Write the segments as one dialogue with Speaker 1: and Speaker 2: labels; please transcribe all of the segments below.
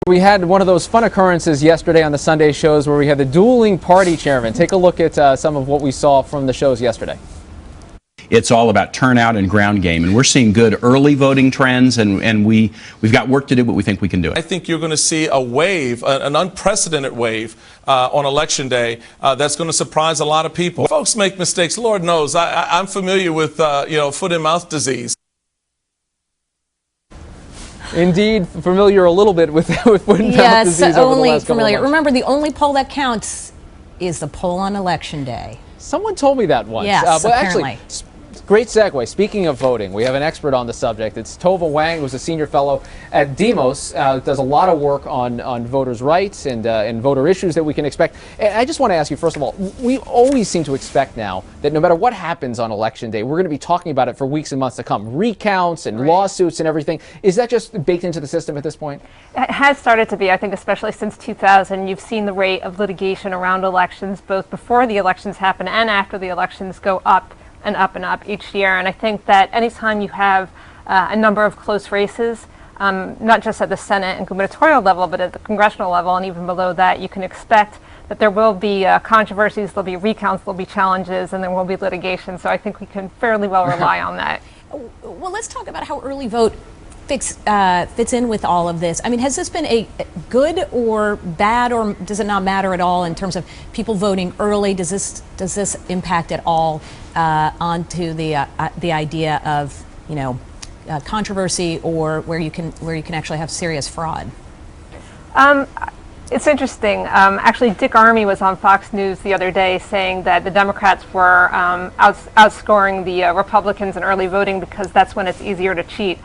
Speaker 1: We had one of those fun occurrences yesterday on the Sunday shows where we had the dueling party chairman. Take a look at some of what we saw from the shows yesterday.
Speaker 2: It's all about turnout and ground game, and we're seeing good early voting trends, and we've got work to do, but we think we can do it.
Speaker 3: I think you're going to see a wave, an unprecedented wave on Election Day that's going to surprise a lot of people. Folks make mistakes. Lord knows, I'm familiar with foot and mouth disease.
Speaker 1: Indeed, familiar a little bit with foot and mouth disease over the last couple of months.
Speaker 4: Remember, the only poll that counts is the poll on Election Day.
Speaker 1: Someone told me that once.
Speaker 4: Yes, apparently.
Speaker 1: Actually, great segue. Speaking of voting, we have an expert on the subject. It's Tova Wang, who's a senior fellow at Demos. Does a lot of work on voters' rights and voter issues that we can expect. And I just want to ask you, first of all, we always seem to expect now that no matter what happens on Election Day, we're going to be talking about it for weeks and months to come. Recounts and lawsuits and everything. Is that just baked into the system at this point?
Speaker 5: It has started to be, I think, especially since 2000. You've seen the rate of litigation around elections, both before the elections happen and after the elections, go up and up and up each year. And I think that anytime you have a number of close races, not just at the Senate and gubernatorial level, but at the congressional level and even below that, you can expect that there will be controversies, there'll be recounts, there'll be challenges, and there will be litigation. So I think we can fairly well rely on that.
Speaker 4: Well, let's talk about how early vote fits in with all of this. I mean, has this been a good or bad, or does it not matter at all in terms of people voting early? Does this impact at all onto the idea of controversy, or where you can actually have serious fraud?
Speaker 5: It's interesting. Actually, Dick Armey was on Fox News the other day saying that the Democrats were outscoring the Republicans in early voting because that's when it's easier to cheat.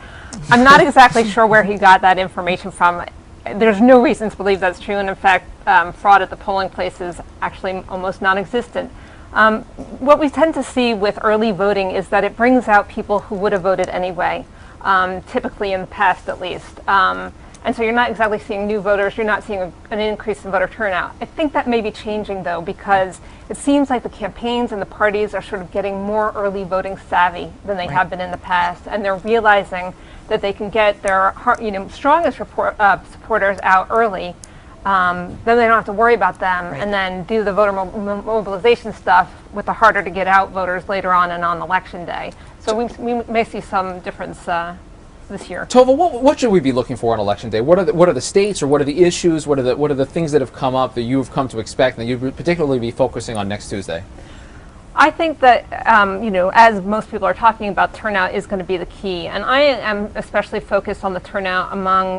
Speaker 5: I'm not exactly sure where he got that information from. There's no reason to believe that's true, and in fact, fraud at the polling place is actually almost non-existent. What we tend to see with early voting is that it brings out people who would have voted anyway, typically in the past at least. And so you're not exactly seeing new voters, you're not seeing an increase in voter turnout. I think that may be changing though, because it seems like the campaigns and the parties are sort of getting more early voting savvy than they have been in the past, and they're realizing that they can get their strongest supporters out early. Then they don't have to worry about them, and then do the voter mobilization stuff with the harder to get out voters later on and on Election Day. So we may see some difference this year.
Speaker 1: Tova, what should we be looking for on Election Day? What are the states, or what are the issues? What are the things that have come up that you've come to expect and that you'd particularly be focusing on next Tuesday?
Speaker 5: I think that, as most people are talking about, turnout is going to be the key. And I am especially focused on the turnout among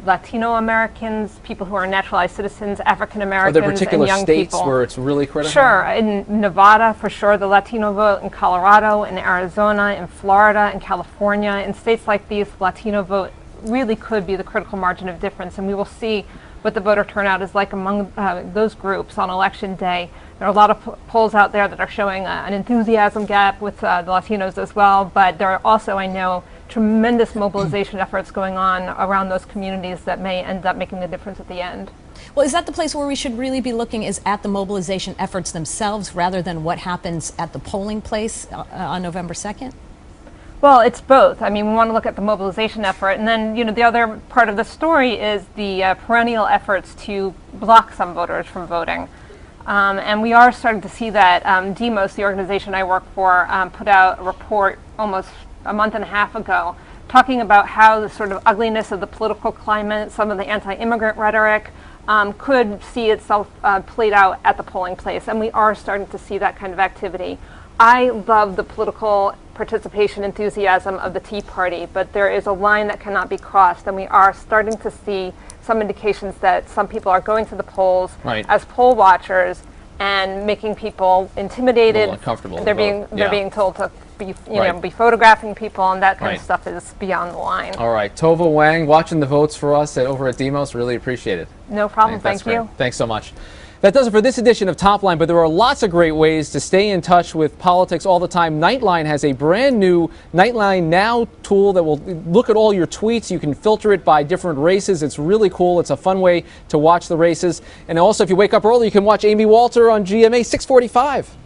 Speaker 5: Latino Americans, people who are naturalized citizens, African Americans, and young people.
Speaker 1: Are there particular states where it's really critical?
Speaker 5: Sure. In Nevada, for sure, the Latino vote. In Colorado, in Arizona, in Florida, in California. In states like these, the Latino vote really could be the critical margin of difference. And we will see what the voter turnout is like among those groups on Election Day. There are a lot of polls out there that are showing an enthusiasm gap with the Latinos as well, but there are also, I know, tremendous mobilization efforts going on around those communities that may end up making the difference at the end.
Speaker 4: Well, is that the place where we should really be looking, is at the mobilization efforts themselves rather than what happens at the polling place on November 2nd?
Speaker 5: Well, it's both. I mean, we want to look at the mobilization effort, and then, the other part of the story is the perennial efforts to block some voters from voting. And we are starting to see that. Demos, the organization I work for, put out a report almost a month and a half ago talking about how the sort of ugliness of the political climate, some of the anti-immigrant rhetoric, could see itself played out at the polling place. And we are starting to see that kind of activity. I love the political participation enthusiasm of the Tea Party, but there is a line that cannot be crossed, and we are starting to see some indications that some people are going to the polls as poll watchers and making people intimidated.
Speaker 1: Uncomfortable.
Speaker 5: They're being told to be be photographing people, and that kind of stuff is beyond the line.
Speaker 1: All right, Tova Wang, watching the votes for us over at Demos. Really appreciate it.
Speaker 5: No problem. Thank you.
Speaker 1: Thanks so much. That does it for this edition of Top Line, but there are lots of great ways to stay in touch with politics all the time. Nightline has a brand new Nightline Now tool that will look at all your tweets. You can filter it by different races. It's really cool. It's a fun way to watch the races. And also, if you wake up early, you can watch Amy Walter on GMA 645.